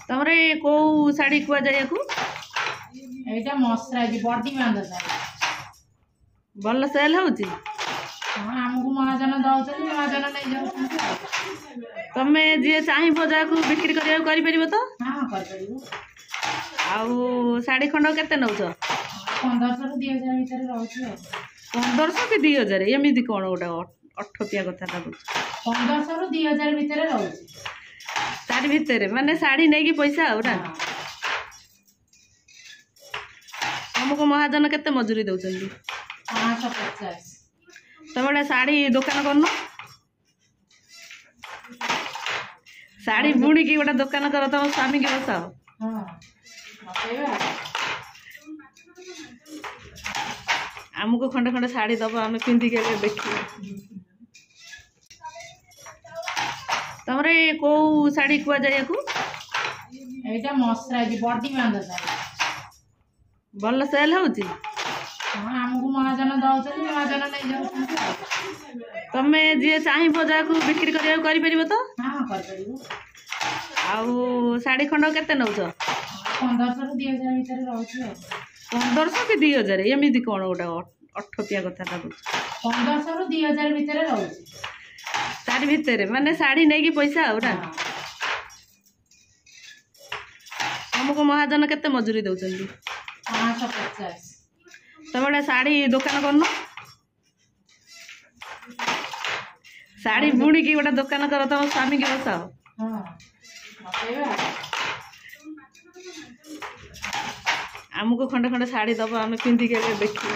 तमरे को साड़ी कुआ जाय को एटा मसराजी बॉडी बांध साड़ी भल सेल होची। हां हमको महाजन दउछन महाजन नै जाउछन। तमे जे चाहि बजा को बिक्री करिया करि परिबो तो? हां कर परिबो। आउ साड़ी खंड केते नउछ? 1500 रु 2000 भीतर रहउछ। 1500 कि 2000 एमिति कोन गोटा अठपिया कथा ता बुझ। 1500 रु 2000 भीतर रहउछ। तार भीतर माने साड़ी नै कि पैसा हो ना। हमको महाजन केते मजूरी दउछन? 550। तमडा साड़ी दुकान करनो? साड़ी बुणी की गोटा दुकान कर तम स्वामी के बसाओ। हां बसाइबा। हमको खंडे खंडे साड़ी दबो हमें पिंदी के देखी। तमरे को साड़ी कुआ जाय को एटा मसराजी बॉडी बांध साड़ी भल सेल होची। हां हमको महाजन दउछन महाजन नै जाउछन। तमे जे चाहि बजा को बिक्री करिया करि परिबो तो? हां कर परिबो। आउ साड़ी खंड केते नउछ? 1500 रु 2000 भीतर रहउछ। 1500 कि 2000 एमिति कोन गोटा अठपिया कथा ता बुझ। 1500 रु 2000 भीतर रहउछ। तार भीतर माने साड़ी नै कि पैसा हो ना। हमको महाजन केते मजूरी दउछन? 550। तमडा साड़ी दुकान करनो? साड़ी बुणी की गोटा दुकान कर तम स्वामी के बसाओ। हां बसाइबा। हमको खंडे खंडे साड़ी दबो हमें पिंदी के देखी।